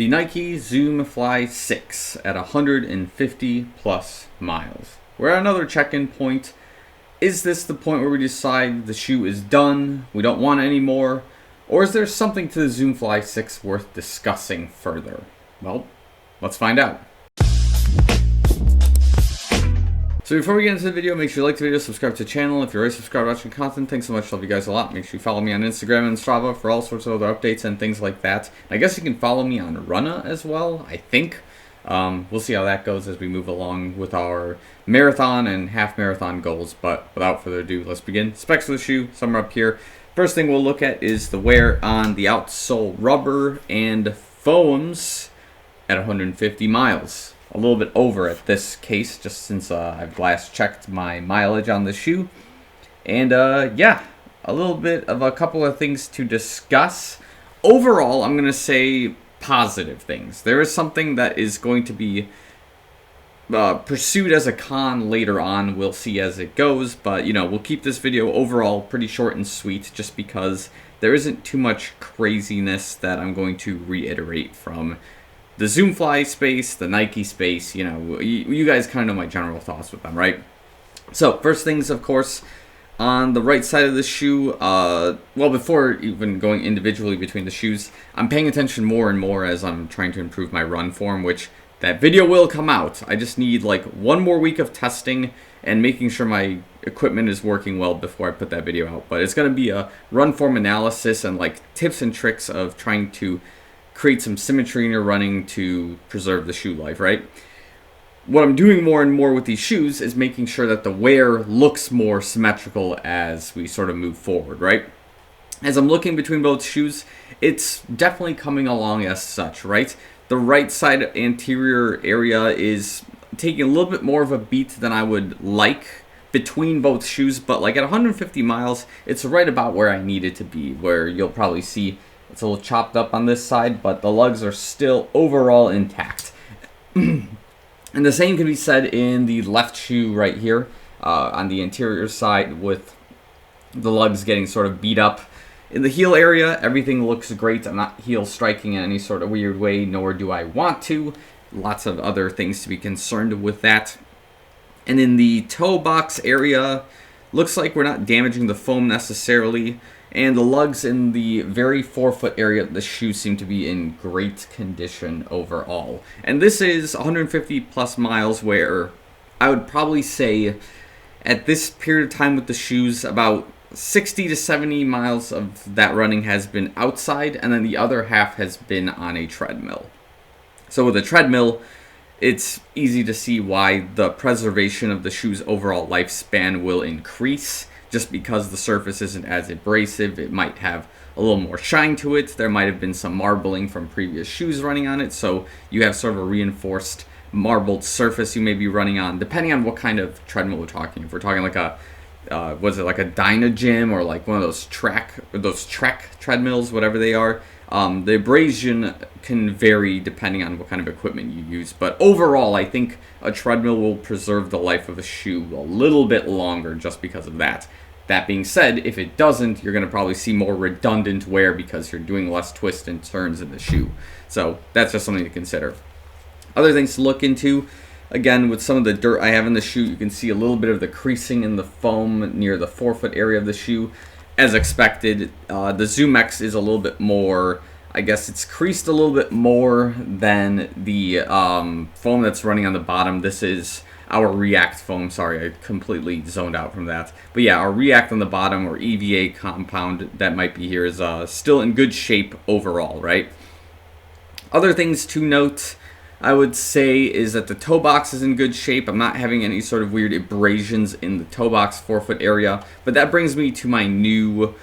the Nike Zoom Fly 6 at 150 plus miles. We're at another check-in point. Is this the point where we decide the shoe is done, we don't want it anymore, or is there something to the Zoom Fly 6 worth discussing further? Well, let's find out. So before we get into the video, make sure you like the video, subscribe to the channel. If you're already subscribed watching content, thanks so much. Love you guys a lot. Make sure you follow me on Instagram and Strava for all sorts of other updates and things like that. And I guess you can follow me on Runna as well, I think. We'll see how that goes as we move along with our marathon and half marathon goals. But without further ado, let's begin. Specs of the shoe, some are up here. First thing we'll look at is the wear on the outsole rubber and foams at 150 miles. A little bit over at this case, just since I've last checked my mileage on the shoe. And yeah, a little bit of a couple of things to discuss. Overall, I'm going to say positive things. There is something that is going to be pursued as a con later on. We'll see as it goes, but you know, we'll keep this video overall pretty short and sweet just because there isn't too much craziness that I'm going to reiterate from the Zoom Fly space, the Nike space. You know, you guys kind of know my general thoughts with them, right? So first things, of course, on the right side of the shoe, well, before even going individually between the shoes, I'm paying attention more and more as I'm trying to improve my run form, which that video will come out. I just need like one more week of testing and making sure my equipment is working well before I put that video out. But it's going to be a run form analysis and like tips and tricks of trying to create some symmetry in your running to preserve the shoe life, right? What I'm doing more and more with these shoes is making sure that the wear looks more symmetrical as we sort of move forward, right? As I'm looking between both shoes, it's definitely coming along as such, right? The right side anterior area is taking a little bit more of a beat than I would like between both shoes, but like at 150 miles, it's right about where I need it to be, where you'll probably see it's a little chopped up on this side, but the lugs are still overall intact. And the same can be said in the left shoe right here on the interior side, with the lugs getting sort of beat up. In the heel area, everything looks great. I'm not heel striking in any sort of weird way, nor do I want to. Lots of other things to be concerned with that. And in the toe box area, looks like we're not damaging the foam necessarily. And the lugs in the very forefoot area of the shoe seem to be in great condition overall. And this is 150 plus miles, where I would probably say at this period of time with the shoes, about 60 to 70 miles of that running has been outside, and then the other half has been on a treadmill. So with a treadmill, it's easy to see why the preservation of the shoe's overall lifespan will increase. Just because the surface isn't as abrasive, it might have a little more shine to it. There might have been some marbling from previous shoes running on it, so you have sort of a reinforced marbled surface you may be running on, depending on what kind of treadmill we're talking. If we're talking like a, was it like a Dynagym or like one of those Trek treadmills, whatever they are, the abrasion can vary depending on what kind of equipment you use. But overall, I think a treadmill will preserve the life of a shoe a little bit longer just because of that. That being said, if it doesn't, you're going to probably see more redundant wear because you're doing less twists and turns in the shoe. So that's just something to consider. Other things to look into, again, with some of the dirt I have in the shoe, you can see a little bit of the creasing in the foam near the forefoot area of the shoe. As expected, the Zoom X is a little bit more, I guess it's creased a little bit more than the foam that's running on the bottom. This is our React foam. Sorry, I completely zoned out from that. But yeah, our React on the bottom, or EVA compound that might be here, is still in good shape overall, right? Other things to note, I would say, is that the toe box is in good shape. I'm not having any sort of weird abrasions in the toe box forefoot area. But that brings me to my new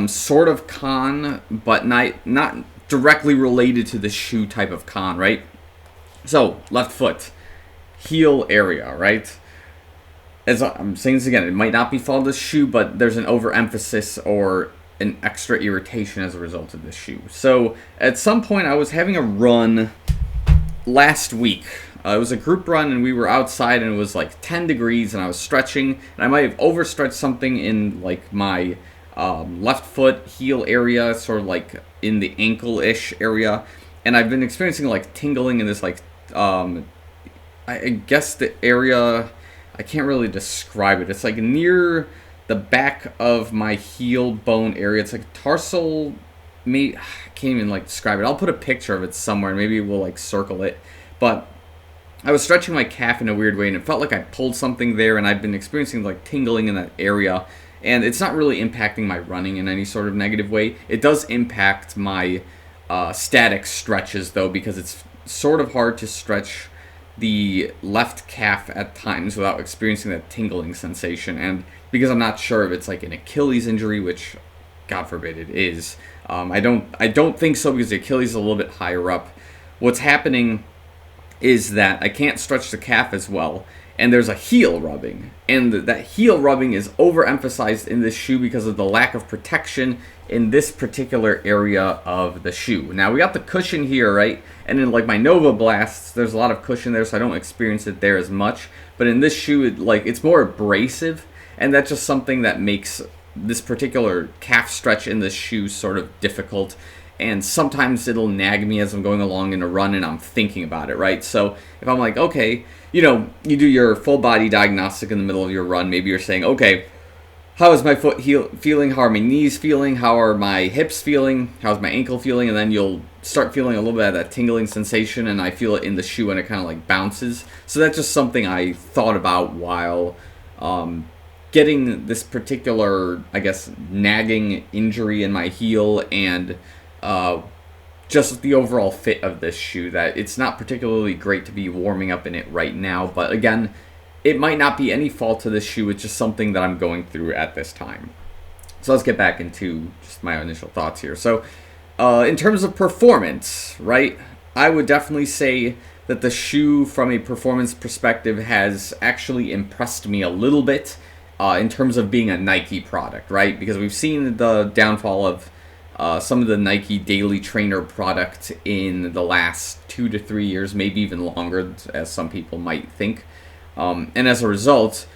sort of con, but not directly related to the shoe type of con, right? So, left foot, heel area, right? As I'm saying this again, it might not be fault of the shoe, but there's an overemphasis or an extra irritation as a result of this shoe. So, at some point, I was having a run last week. It was a group run, and we were outside, and it was like 10 degrees, and I was stretching, and I might have overstretched something in like my left foot heel area, sort of like in the ankle-ish area, and I've been experiencing like tingling in this like I guess the area, I can't really describe it. It's like near the back of my heel bone area. It's like tarsal. I can't even like describe it. I'll put a picture of it somewhere. Maybe we'll like circle it. But I was stretching my calf in a weird way, and it felt like I pulled something there, and I've been experiencing like tingling in that area. And it's not really impacting my running in any sort of negative way. It does impact my static stretches, though, because it's sort of hard to stretch the left calf at times without experiencing that tingling sensation. And because I'm not sure if it's like an Achilles injury, which God forbid it is, I don't think so, because the Achilles is a little bit higher up. What's happening is that I can't stretch the calf as well, and there's a heel rubbing, and that heel rubbing is overemphasized in this shoe because of the lack of protection in this particular area of the shoe. Now we got the cushion here, right? And in like my Nova Blasts, there's a lot of cushion there, so I don't experience it there as much. But in this shoe, it's more abrasive, and that's just something that makes this particular calf stretch in this shoe sort of difficult. And sometimes it'll nag me as I'm going along in a run and I'm thinking about it, right? So if I'm like, okay, you do your full body diagnostic in the middle of your run. Maybe you're saying, okay, how is my foot feeling? How are my knees feeling? How are my hips feeling? How's my ankle feeling? And then you'll start feeling a little bit of that tingling sensation, and I feel it in the shoe, and it kind of like bounces. So that's just something I thought about while getting this particular, I guess, nagging injury in my heel, and just the overall fit of this shoe, that it's not particularly great to be warming up in it right now. But again, it might not be any fault to this shoe. It's just something that I'm going through at this time. So let's get back into just my initial thoughts here. So in terms of performance, right, I would definitely say that the shoe from a performance perspective has actually impressed me a little bit in terms of being a Nike product, right? Because we've seen the downfall of some of the Nike Daily Trainer product in the last 2 to 3 years, maybe even longer, as some people might think. And as a result,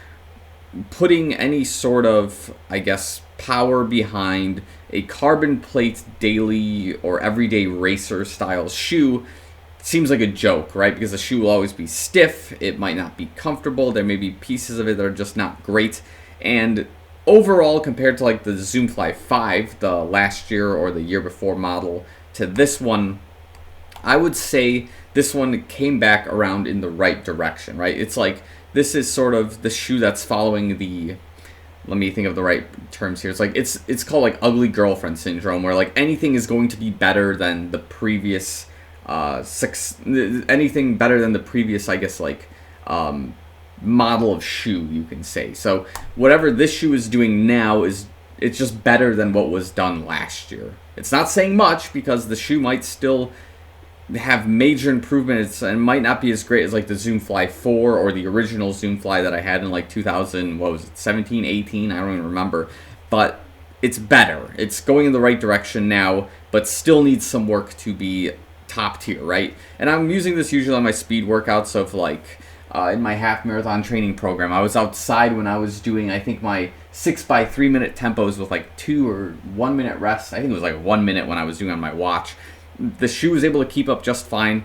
putting any sort of, I guess, power behind a carbon plate daily or everyday racer style shoe seems like a joke, right? Because the shoe will always be stiff, it might not be comfortable, there may be pieces of it that are just not great. And overall, compared to like the Zoomfly 5, the last year or the year before model, to this one, I would say this one came back around in the right direction, right? It's like, this is sort of the shoe that's following the, let me think of the right terms here. It's like, it's called like ugly girlfriend syndrome, where like anything is going to be better than the previous, anything better than the previous, I guess, like, model of shoe, you can say. So whatever this shoe is doing now it's just better than what was done last year. It's not saying much, because the shoe might still have major improvements and might not be as great as like the Zoomfly 4 or the original Zoomfly that I had in like 17, 18, I don't even remember. But it's better. It's going in the right direction now, but still needs some work to be top tier, right? And I'm using this usually on my speed workouts. So if like in my half marathon training program, I was outside when I was doing, I think, my 6x3 minute tempos with like 2 or 1 minute rest. I think it was like 1 minute when I was doing on my watch. The shoe was able to keep up just fine.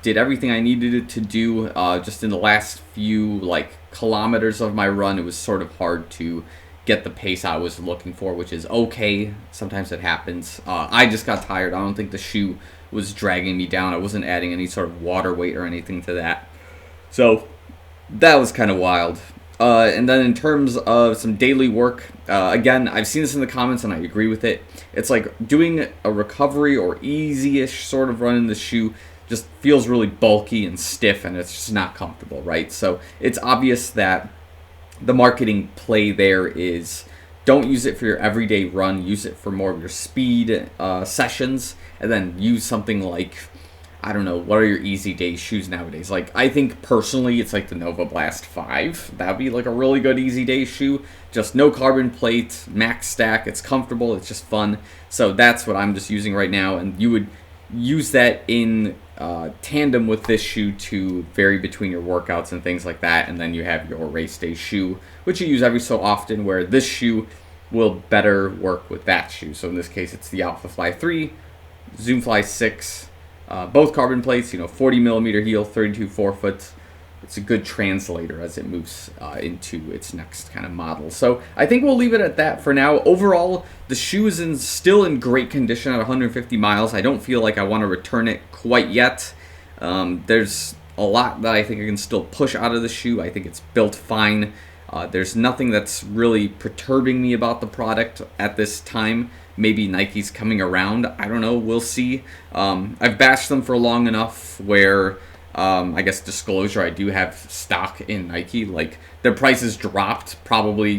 Did everything I needed it to do. Just in the last few like kilometers of my run, it was sort of hard to get the pace I was looking for, which is okay. Sometimes it happens. I just got tired. I don't think the shoe was dragging me down. I wasn't adding any sort of water weight or anything to that. So that was kind of wild. And then in terms of some daily work, again, I've seen this in the comments and I agree with it. It's like doing a recovery or easy-ish sort of run in the shoe just feels really bulky and stiff, and it's just not comfortable, right? So it's obvious that the marketing play there is, don't use it for your everyday run, use it for more of your speed sessions, and then use something like, I don't know, what are your easy day shoes nowadays? Like, I think personally it's like the Nova Blast 5. That'd be like a really good easy day shoe. Just no carbon plate, max stack, it's comfortable, it's just fun. So that's what I'm just using right now, and you would use that in tandem with this shoe to vary between your workouts and things like that, and then you have your race day shoe, which you use every so often, where this shoe will better work with that shoe. So in this case, it's the Alpha Fly 3, Zoom Fly 6, both carbon plates, 40 millimeter heel, 32 forefoot. It's a good translator as it moves into its next kind of model. So I think we'll leave it at that for now. Overall, the shoe is still in great condition at 150 miles. I don't feel like I want to return it quite yet. There's a lot that I think I can still push out of the shoe. I think it's built fine. There's nothing that's really perturbing me about the product at this time. Maybe Nike's coming around. I don't know. We'll see. I've bashed them for long enough where... I guess disclosure, I do have stock in Nike. Like, their prices dropped. Probably,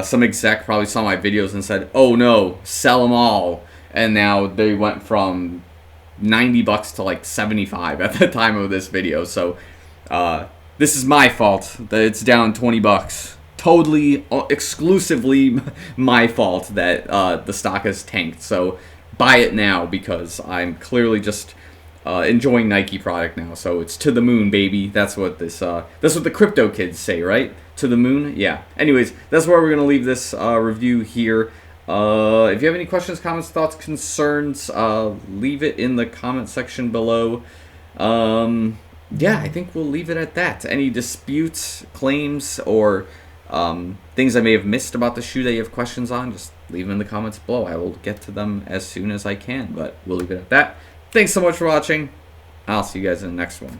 some exec probably saw my videos and said, oh no, sell them all. And now they went from $90 to like 75 at the time of this video. So, this is my fault that it's down $20. Totally, exclusively my fault that the stock has tanked. So, buy it now because I'm clearly just... enjoying Nike product now, so it's to the moon, baby. That's what that's what the crypto kids say, right? To the moon, yeah. Anyways, that's where we're gonna leave this review here. If you have any questions, comments, thoughts, concerns, leave it in the comment section below. Yeah, I think we'll leave it at that. Any disputes, claims, or things I may have missed about the shoe that you have questions on, just leave them in the comments below. I will get to them as soon as I can, but we'll leave it at that. Thanks so much for watching. I'll see you guys in the next one.